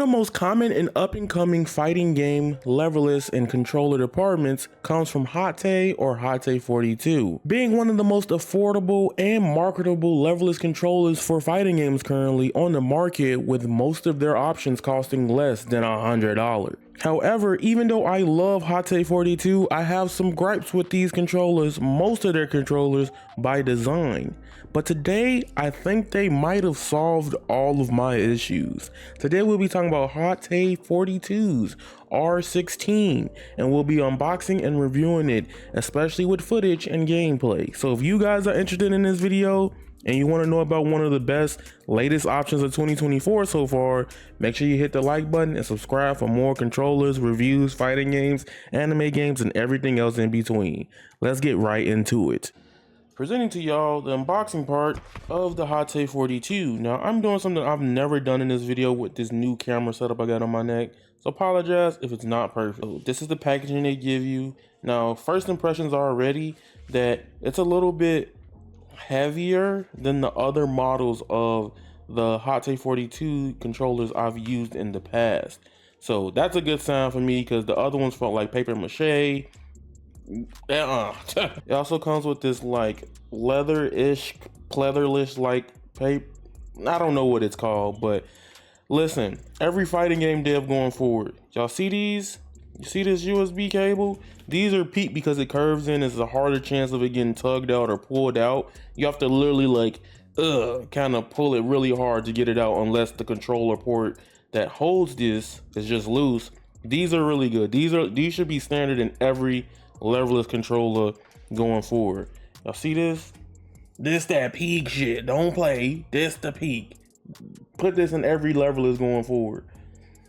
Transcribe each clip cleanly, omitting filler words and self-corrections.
the most common and up-and-coming fighting game leverless and controller departments comes from Haute or Haute 42, being one of the most affordable and marketable leverless controllers for fighting games currently on the market, with most of their options costing less than $100. However, even though I love Haute 42, I have some gripes with these controllers, most of their controllers by design. But today, I think they might have solved all of my issues. Today we'll be talking about Haute 42's R16, and we'll be unboxing and reviewing it, especially with footage and gameplay. So if you guys are interested in this video, and you want to know about one of the best latest options of 2024 so far, make sure you hit the like button and subscribe for more controllers, reviews, fighting games, anime games, and everything else in between. Let's get right into it. Presenting to y'all the unboxing part of the Haute 42. Now, I'm doing something I've never done in this video with this new camera setup I got on my neck, so apologize if it's not perfect. So this is the packaging they give you. Now, first impressions are already that it's a little bit heavier than the other models of the Haute 42 controllers I've used in the past. So that's a good sign for me, because the other ones felt like paper mache. It also comes with this like leatherish, pleatherless like paper. I don't know what it's called, but listen, every fighting game dev going forward, y'all see these? You see this USB cable? These are PEEK because it curves in. It's a harder chance of it getting tugged out or pulled out. You have to literally like kind of pull it really hard to get it out, unless the controller port that holds this is just loose. These are really good. These should be standard in every leverless controller going forward. Y'all see this? This that PEEK shit. Don't play. This the PEEK. Put this in every leverless going forward,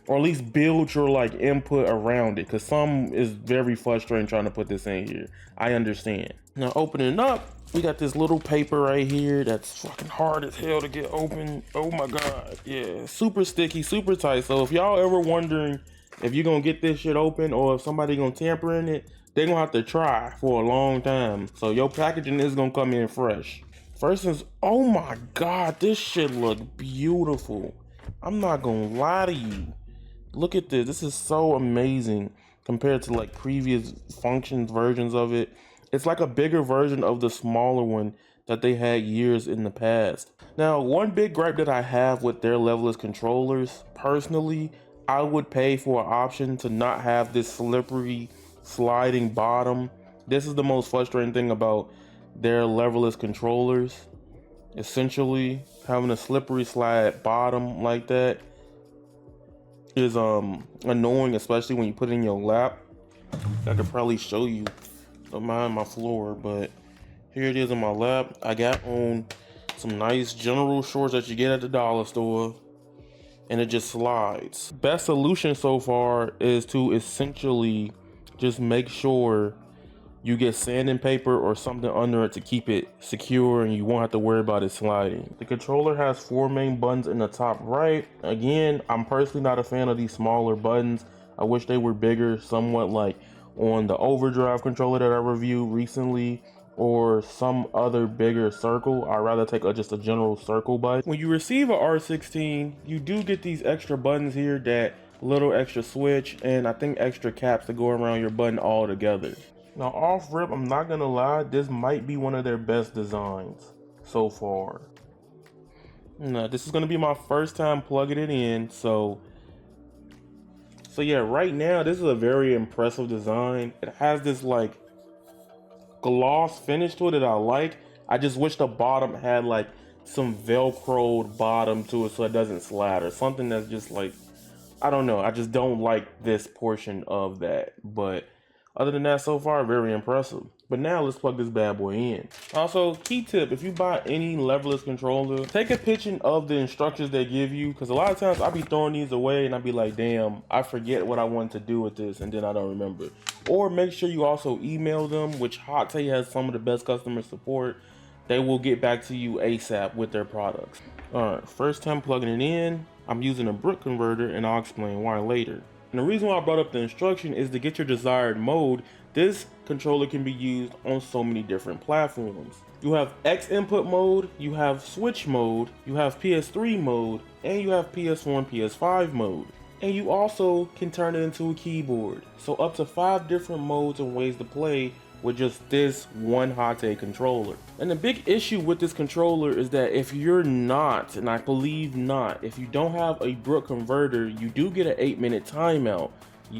or at least build your like input around it, because some is very frustrating trying to put this in here. I understand. Now opening it up, we got this little paper right here that's fucking hard as hell to get open. Oh my god, yeah, super sticky, super tight. So if y'all ever wondering if you're gonna get this shit open or if somebody gonna tamper in it, they're gonna have to try for a long time. So your packaging is gonna come in fresh. First is, oh my god, this shit look beautiful. I'm not gonna lie to you. Look at this. This is so amazing compared to like previous functions versions of it. It's like a bigger version of the smaller one that they had years in the past. Now, one big gripe that I have with their levelless controllers, personally, I would pay for an option to not have this slippery sliding bottom. This is the most frustrating thing about their levelless controllers. Essentially, having a slippery slide bottom like that is annoying, especially when you put it in your lap. I could probably show you behind my floor, but here it is in my lap. I got on some nice general shorts that you get at the dollar store, and it just slides. Best solution so far is to essentially just make sure you get sanding paper or something under it to keep it secure, and you won't have to worry about it sliding. The controller has 4 main buttons in the top right. Again, I'm personally not a fan of these smaller buttons. I wish they were bigger, somewhat like on the overdrive controller that I reviewed recently, or some other bigger circle. I'd rather take just a general circle button. When you receive a R16, you do get these extra buttons here, that little extra switch, and I think extra caps to go around your button all together. Now off rip, I'm not gonna lie, this might be one of their best designs so far. Now this is gonna be my first time plugging it in, so yeah, right now this is a very impressive design. It has this like gloss finish to it that I like. I just wish the bottom had like some velcroed bottom to it so it doesn't slide, or something that's just like, I don't know, I just don't like this portion of that. But other than that, so far, very impressive. But now let's plug this bad boy in. Also, key tip, if you buy any leverless controller, take a picture of the instructions they give you, because a lot of times I'll be throwing these away and I'll be like, damn, I forget what I want to do with this, and then I don't remember. Or make sure you also email them, which Haute has some of the best customer support. They will get back to you ASAP with their products. Alright, first time plugging it in, I'm using a brick converter, and I'll explain why later. And the reason why I brought up the instruction is to get your desired mode. This controller can be used on so many different platforms. You have X input mode, you have switch mode, you have PS3 mode, and you have PS4 and PS5 mode. and you also can turn it into a keyboard. So up to 5 different modes and ways to play with just this one Haute controller. And the big issue with this controller is that if you're not, and I believe not, if you don't have a Brook converter, you do get an 8-minute timeout.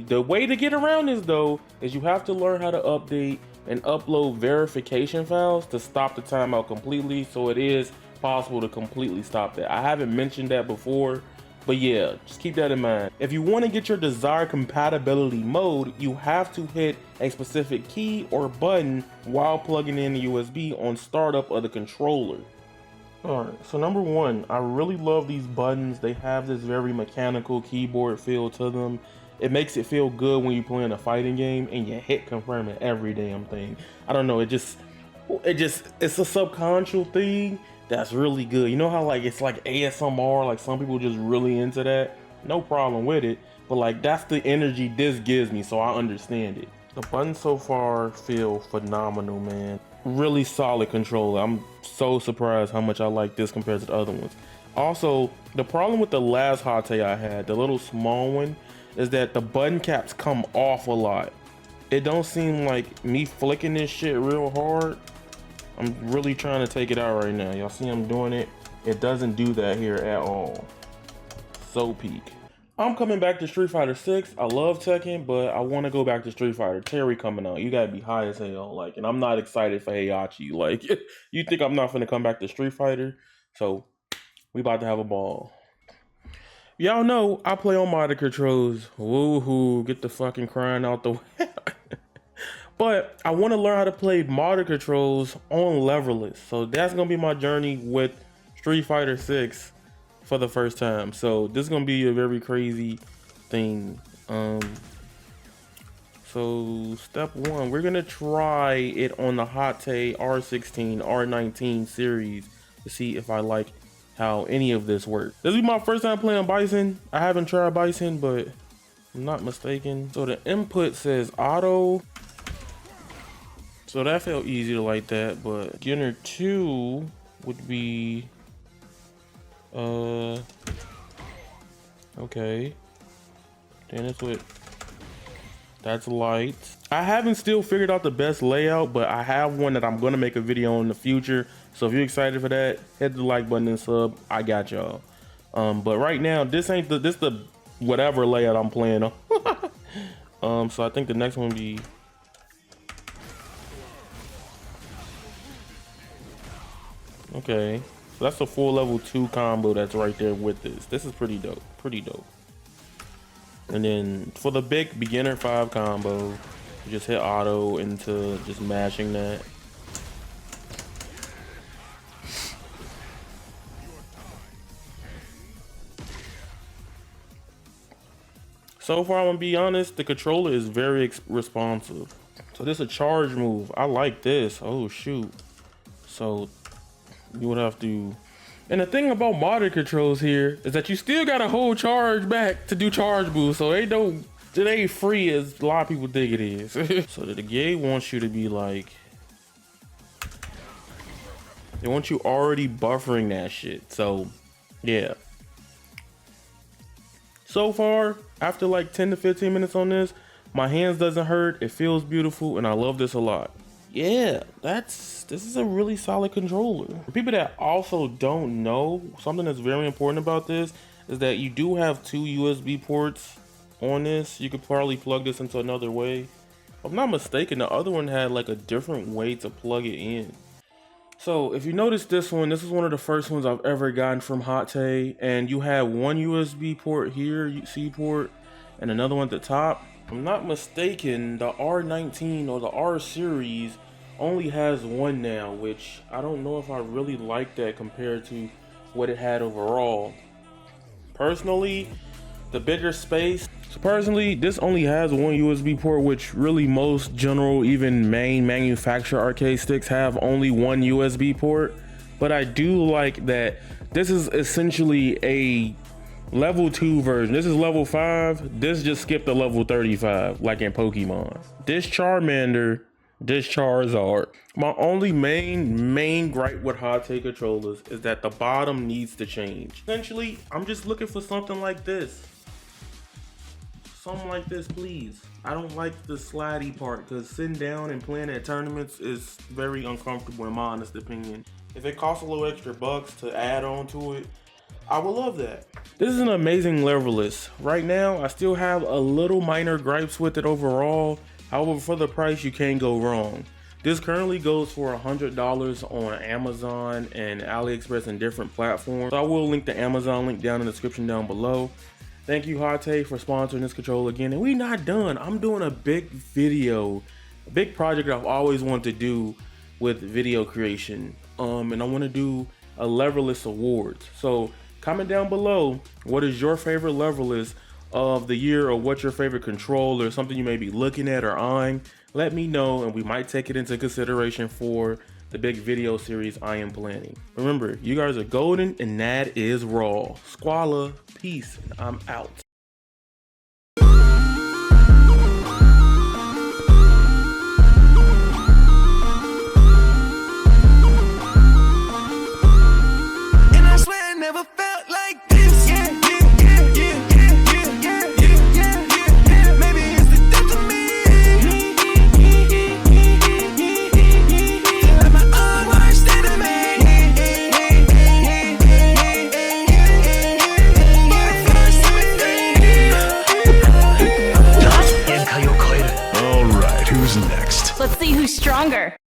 The way to get around this though is you have to learn how to update and upload verification files to stop the timeout completely, so it is possible to completely stop that. I haven't mentioned that before, but yeah, just keep that in mind. If you want to get your desired compatibility mode, you have to hit a specific key or button while plugging in the USB on startup of the controller. Alright, so number one, I really love these buttons. They have this very mechanical keyboard feel to them. It makes it feel good when you're playing a fighting game and you hit confirm in every damn thing. I don't know, it's a subconscious thing that's really good. You know how like it's like ASMR, like some people just really into that? No problem with it, but like that's the energy this gives me, so I understand it. The buttons so far feel phenomenal, man. Really solid controller. I'm so surprised how much I like this compared to the other ones. Also, the problem with the last Haute I had, the little small one, is that the button caps come off a lot. It don't seem like me flicking this shit real hard. I'm really trying to take it out right now. Y'all see I'm doing it? It doesn't do that here at all. So peak. I'm coming back to Street Fighter 6. I love Tekken, but I want to go back to Street Fighter. Terry coming out. You gotta be high as hell. Like, and I'm not excited for Heihachi. Like, you think I'm not gonna come back to Street Fighter? So, we about to have a ball. Y'all know I play on modded controls. Woohoo, get the fucking crying out the way. But I want to learn how to play modded controls on leverless. So that's going to be my journey with Street Fighter 6 for the first time. So this is going to be a very crazy thing. So step one, we're going to try it on the Haute R16, R19 series to see if I like how any of this works. This will be my first time playing Bison. I haven't tried Bison, but I'm not mistaken. So the input says auto. So that felt easy to like that, but beginner 2 would be okay. Then it's with that's light. I haven't still figured out the best layout, but I have one that I'm gonna make a video on in the future. So if you're excited for that, hit the like button and sub. I got y'all. But right now, this the whatever layout I'm playing on. So I think the next one would be okay. So that's a full level 2 combo that's right there with this. This is pretty dope. Pretty dope. And then for the big beginner 5 combo, you just hit auto into just mashing that. So far, I'm gonna be honest, the controller is very responsive. So this is a charge move. I like this. Oh shoot. So you would have to, and the thing about modded controls here is that you still gotta hold charge back to do charge moves. So it ain't free as a lot of people think it is. So the game wants you to be like, they want you already buffering that shit. So yeah. So far, after like 10 to 15 minutes on this, my hands doesn't hurt, it feels beautiful, and I love this a lot. Yeah, this is a really solid controller. For people that also don't know, something that's very important about this is that you do have 2 USB ports on this. You could probably plug this into another way. If I'm not mistaken, the other one had like a different way to plug it in. So if you notice this is one of the first ones I've ever gotten from Haute, and you have 1 USB port here, C port, and another one at the top. If I'm not mistaken, the R19 or the R series only has 1 now, which I don't know if I really like that compared to what it had overall. Personally, the bigger space. So personally, this only has 1 USB port, which really most general, even main manufacturer arcade sticks have only 1 USB port. But I do like that this is essentially a level 2 version. This is level 5. This just skipped the level 35, like in Pokemon. This Charmander, this Charizard. My only main gripe with Haute controllers is that the bottom needs to change. Essentially, I'm just looking for something like this. something like this, please. I don't like the slidey part because sitting down and playing at tournaments is very uncomfortable in my honest opinion. If it costs a little extra bucks to add on to it, I would love that. This is an amazing lever list. Right now, I still have a little minor gripes with it overall. However, for the price, you can't go wrong. This currently goes for $100 on Amazon and AliExpress and different platforms. So I will link the Amazon link down in the description down below. Thank you, Haute, for sponsoring this controller again. And we not done. I'm doing a big video, a big project I've always wanted to do with video creation. And I want to do a leverless awards. So comment down below, what is your favorite leverless of the year, or what's your favorite controller, something you may be looking at or eyeing. Let me know and we might take it into consideration for the big video series I am planning. Remember, you guys are golden and that is raw. Squala, peace, and I'm out. And I swear I never felt like this. Let's see who's stronger.